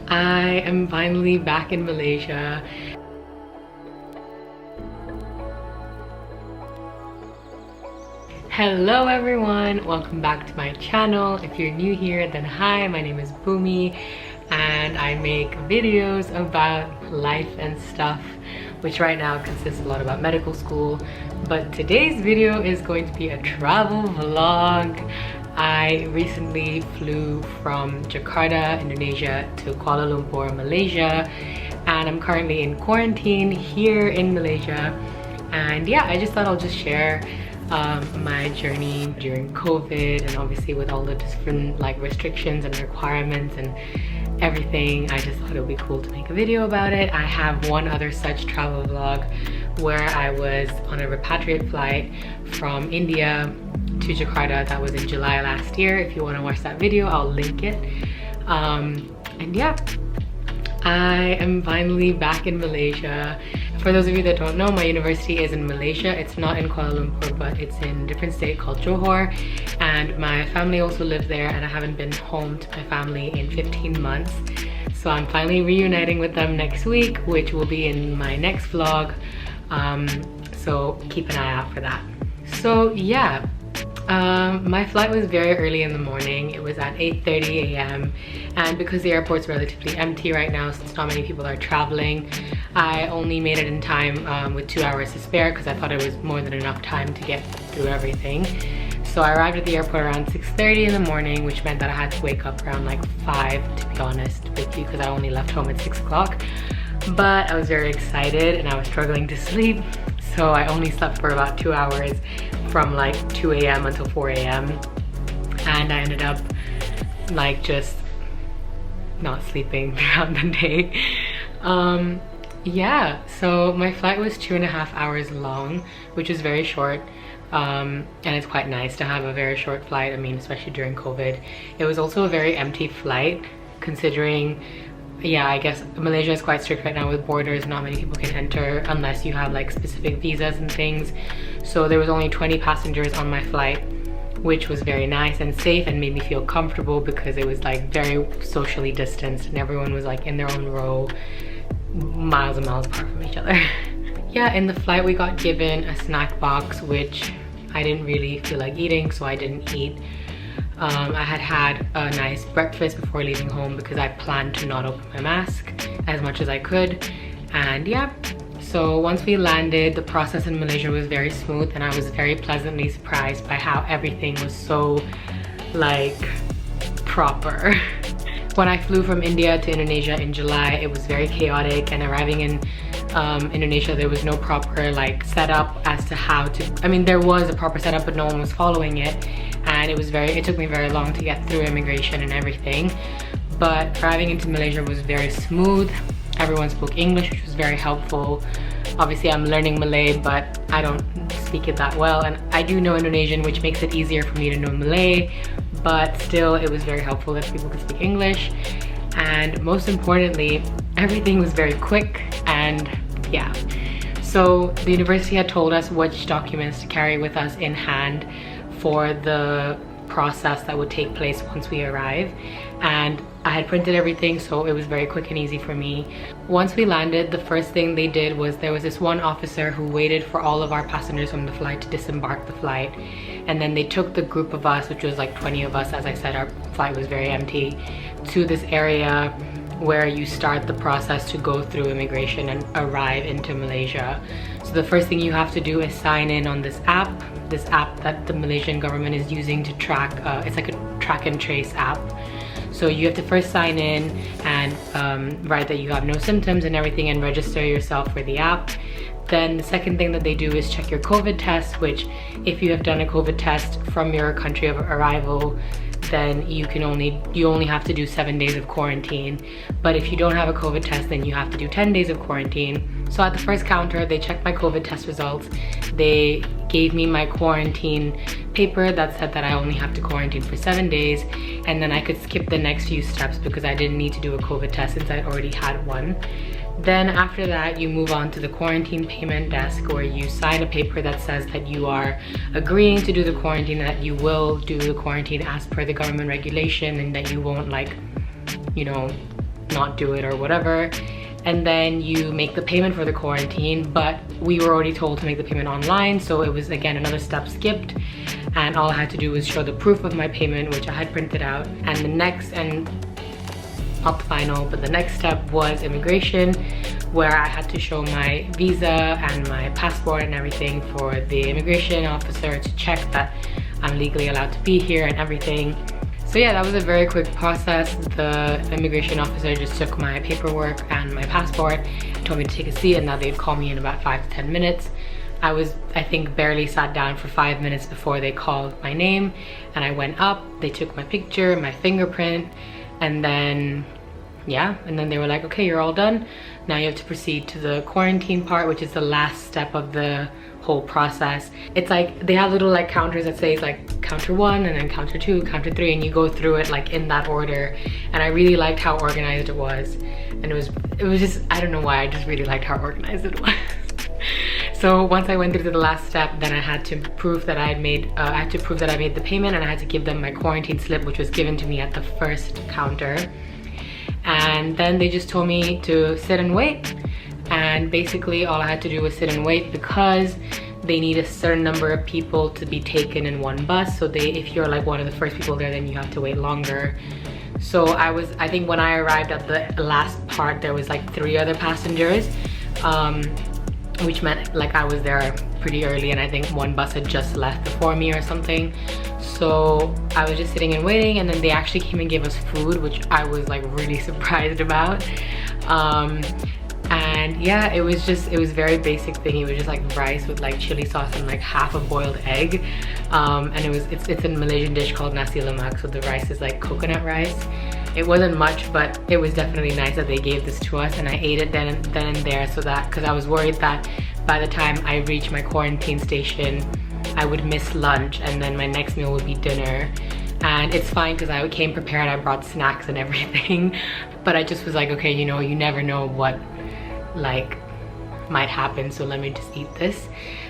I am finally back in Malaysia. Hello everyone, welcome back to my channel. If you're new here, then hi, my name is Bhumi and I make videos about life and stuff, which right now consists a lot about medical school. But today's video is going to be a travel vlog. I recently flew from Jakarta, Indonesia to Kuala Lumpur, Malaysia, and I'm currently in quarantine here in Malaysia. And yeah, I just thought I'll just share my journey during COVID, and obviously with all the different like restrictions and requirements and everything. I just thought it would be cool to make a video about it. I have one other such travel vlog where I was on a repatriate flight from India to Jakarta. That was in July last year. If you want to watch that video, I'll link it. And yeah, I am finally back in Malaysia. For those of you that don't know, my university is in Malaysia. It's not in Kuala Lumpur, but it's in a different state called Johor. And my family also lives there, and I haven't been home to my family in 15 months. So I'm finally reuniting with them next week, which will be in my next vlog. So keep an eye out for that. So yeah, my flight was very early in the morning. It was at 8:30 a.m. and because the airport's relatively empty right now, since not many people are traveling, I only made it in time with 2 hours to spare, because I thought it was more than enough time to get through everything. So I arrived at the airport around 6:30 in the morning, which meant that I had to wake up around like 5, to be honest with you, because I only left home at 6 o'clock. But I was very excited and I was struggling to sleep, so I only slept for about 2 hours from like 2 a.m. until 4 a.m. and I ended up like just not sleeping throughout the day. Yeah, so my flight was 2.5 hours long, which is very short. And it's quite nice to have a very short flight. I mean, especially during COVID. It was also a very empty flight, considering, yeah, I guess Malaysia is quite strict right now with borders. Not many people can enter unless you have like specific visas and things. So there was only 20 passengers on my flight, which was very nice and safe and made me feel comfortable, because it was like very socially distanced and everyone was like in their own row, miles and miles apart from each other. Yeah, in the flight we got given a snack box, which I didn't really feel like eating, so I didn't eat. I had a nice breakfast before leaving home, because I planned to not open my mask as much as I could. And yeah, so once we landed, the process in Malaysia was very smooth, and I was very pleasantly surprised by how everything was so like proper. When I flew from India to Indonesia in July, it was very chaotic, and arriving in Indonesia, there was no proper like setup as to how to, I mean, there was a proper setup, but no one was following it, and it took me very long to get through immigration and everything. But arriving into Malaysia was very smooth. Everyone spoke English, which was very helpful. Obviously I'm learning Malay, but I don't speak it that well, and I do know Indonesian, which makes it easier for me to know Malay, but still it was very helpful that people could speak English. And most importantly, everything was very quick. And yeah, so the university had told us which documents to carry with us in hand for the process that would take place once we arrive, and I had printed everything, so it was very quick and easy for me. Once we landed, the first thing they did was, there was this one officer who waited for all of our passengers from the flight to disembark the flight, and then they took the group of us, which was like 20 of us, as I said, our flight was very empty, to this area where you start the process to go through immigration and arrive into Malaysia. So the first thing you have to do is sign in on this app that the Malaysian government is using to track, it's like a track and trace app. So you have to first sign in and write that you have no symptoms and everything, and register yourself for the app. Then the second thing that they do is check your COVID test, which if you have done a COVID test from your country of arrival, then you only have to do 7 days of quarantine. But if you don't have a COVID test, then you have to do 10 days of quarantine. So at the first counter, they checked my COVID test results. They gave me my quarantine paper that said that I only have to quarantine for 7 days, and then I could skip the next few steps because I didn't need to do a COVID test since I'd already had one. Then after that, you move on to the quarantine payment desk, where you sign a paper that says that you are agreeing to do the quarantine, that you will do the quarantine as per the government regulation, and that you won't, like, you know, not do it or whatever. And then you make the payment for the quarantine, but we were already told to make the payment online, so it was again another step skipped, and all I had to do was show the proof of my payment, which I had printed out. And the next, and not the final, but the next step was immigration, where I had to show my visa and my passport and everything for the immigration officer to check that I'm legally allowed to be here and everything. So yeah, that was a very quick process. The immigration officer just took my paperwork and my passport and told me to take a seat, and that they'd call me in about 5 to 10 minutes. I think barely sat down for 5 minutes before they called my name, and I went up, they took my picture, my fingerprint, and then yeah, and then they were like, okay, you're all done. Now you have to proceed to the quarantine part, which is the last step of the whole process. It's like they have little like counters that say like counter 1 and then counter 2, counter 3, and you go through it like in that order. And I really liked how organized it was. And it was just, I don't know why, I just really liked how organized it was. So once I went through to the last step, then I had to prove that I made the payment, and I had to give them my quarantine slip, which was given to me at the first counter. And then they just told me to sit and wait, and basically all I had to do was sit and wait, because they need a certain number of people to be taken in one bus. So if you're like one of the first people there, then you have to wait longer. So I think when I arrived at the last part, there was like 3 other passengers, which meant like I was there pretty early, and I think one bus had just left before me or something. So I was just sitting and waiting, and then they actually came and gave us food, which I was like really surprised about. And yeah, it was very basic thing. It was just like rice with like chili sauce and like half a boiled egg. And it's a Malaysian dish called nasi lemak, so the rice is like coconut rice. It wasn't much, but it was definitely nice that they gave this to us, and I ate it then and there, so that, because I was worried that by the time I reached my quarantine station, I would miss lunch, and then my next meal would be dinner. And it's fine because I came prepared, I brought snacks and everything. But I just was like, okay, you know, you never know what like might happen, so let me just eat this.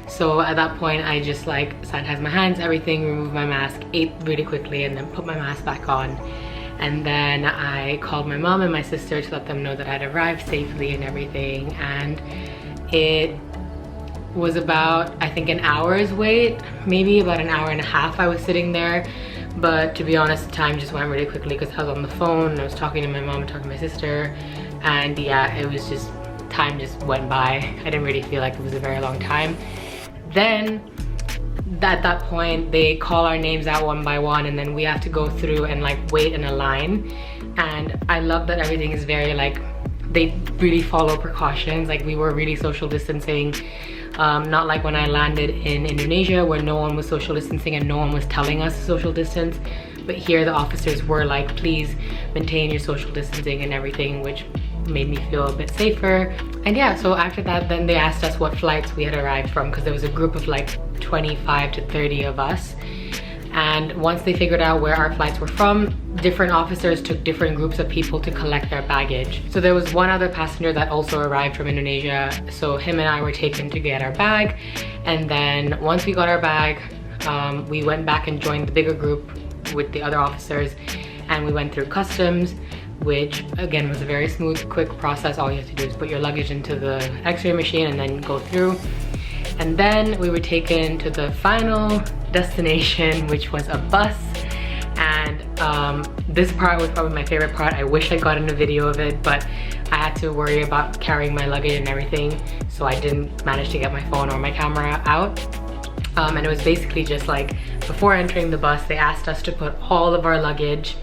So at that point, I just like sanitized my hands, everything, removed my mask, ate really quickly, and then put my mask back on. And then I called my mom and my sister to let them know that I'd arrived safely and everything. And it was about, I think, an hour's wait, maybe about an hour and a half I was sitting there. But to be honest, the time just went really quickly because I was on the phone and I was talking to my mom and talking to my sister. And yeah, it was just, time just went by. I didn't really feel like it was a very long time. Then at that point, they call our names out one by one, and then we have to go through and like wait in a line. And I love that everything is very like, they really follow precautions. Like we were really social distancing. Not like when I landed in Indonesia where no one was social distancing and no one was telling us to social distance. But here the officers were like, please maintain your social distancing and everything, which made me feel a bit safer. And yeah, so after that, then they asked us what flights we had arrived from, because there was a group of like 25 to 30 of us. And once they figured out where our flights were from, different officers took different groups of people to collect their baggage. So there was one other passenger that also arrived from Indonesia. So him and I were taken to get our bag. And then once we got our bag, we went back and joined the bigger group with the other officers. And we went through customs, which again was a very smooth, quick process. All you have to do is put your luggage into the x-ray machine and then go through. And then we were taken to the final destination, which was a bus. And this part was probably my favorite part. I wish I got in a video of it, but I had to worry about carrying my luggage and everything, so I didn't manage to get my phone or my camera out. And it was basically just like, before entering the bus, they asked us to put all of our luggage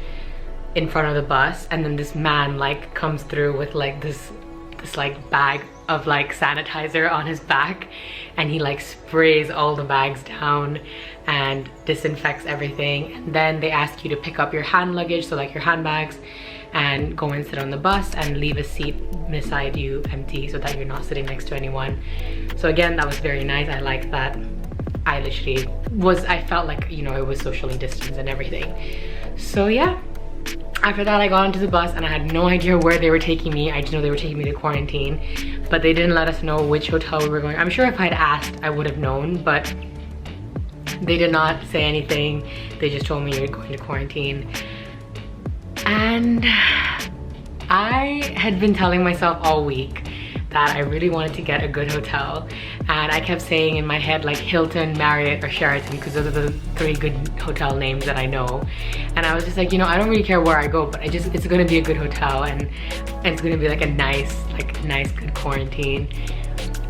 in front of the bus, and then this man like comes through with like this like bag of like sanitizer on his back, and he like sprays all the bags down and disinfects everything. And then they ask you to pick up your hand luggage, so like your handbags, and go and sit on the bus and leave a seat beside you empty so that you're not sitting next to anyone. So again, that was very nice. I liked that. I felt like, you know, it was socially distanced and everything. So yeah, after that I got onto the bus and I had no idea where they were taking me. I just know they were taking me to quarantine, but they didn't let us know which hotel we were going. I'm sure if I'd asked I would have known, but they did not say anything. They just told me you're going to quarantine. And I had been telling myself all week that I really wanted to get a good hotel, and I kept saying in my head like Hilton, Marriott, or Sheraton, because those are the 3 good hotel names that I know. And I was just like, you know, I don't really care where I go, but it's gonna be a good hotel, and it's gonna be like a nice good quarantine.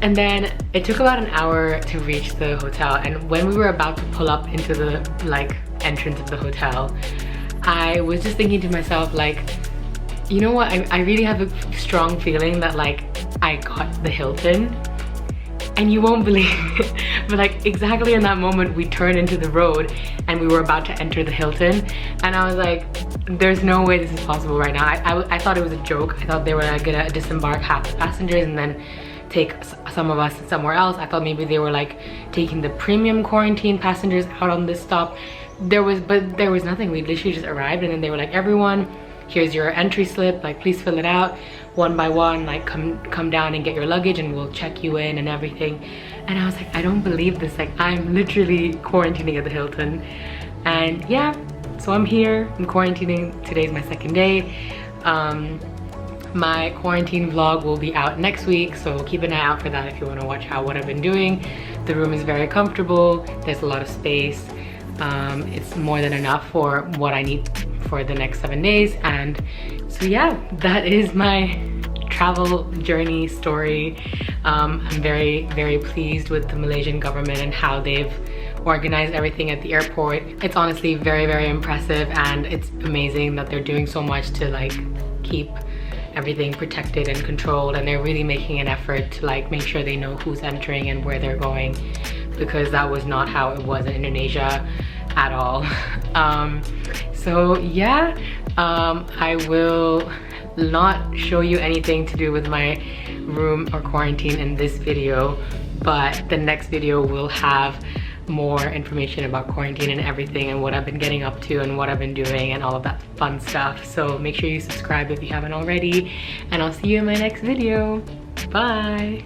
And then it took about an hour to reach the hotel, and when we were about to pull up into the like entrance of the hotel, I was just thinking to myself like, you know what, I really have a strong feeling that like I got the Hilton. And you won't believe it, but like exactly in that moment we turned into the road and we were about to enter the Hilton, and I was like, there's no way this is possible right now. I thought it was a joke. I thought they were like gonna disembark half the passengers and then take some of us somewhere else. I thought maybe they were like taking the premium quarantine passengers out on this stop. There was nothing. We literally just arrived, and then they were like, everyone, here's your entry slip, like please fill it out one by one, like come down and get your luggage and we'll check you in and everything. And I was like, I don't believe this, like I'm literally quarantining at the Hilton. And yeah, so I'm here, I'm quarantining. Today's my 2nd day. My quarantine vlog will be out next week, so keep an eye out for that if you want to watch what I've been doing. The room is very comfortable, there's a lot of space. It's more than enough for what I need for the next 7 days. And so yeah, that is my travel journey story. I'm very pleased with the Malaysian government and how they've organized everything at the airport. It's honestly very impressive, and it's amazing that they're doing so much to like keep everything protected and controlled, and they're really making an effort to like make sure they know who's entering and where they're going, because that was not how it was in Indonesia at all. So yeah, I will not show you anything to do with my room or quarantine in this video, but the next video will have more information about quarantine and everything, and what I've been getting up to and what I've been doing and all of that fun stuff. So make sure you subscribe if you haven't already, and I'll see you in my next video. Bye.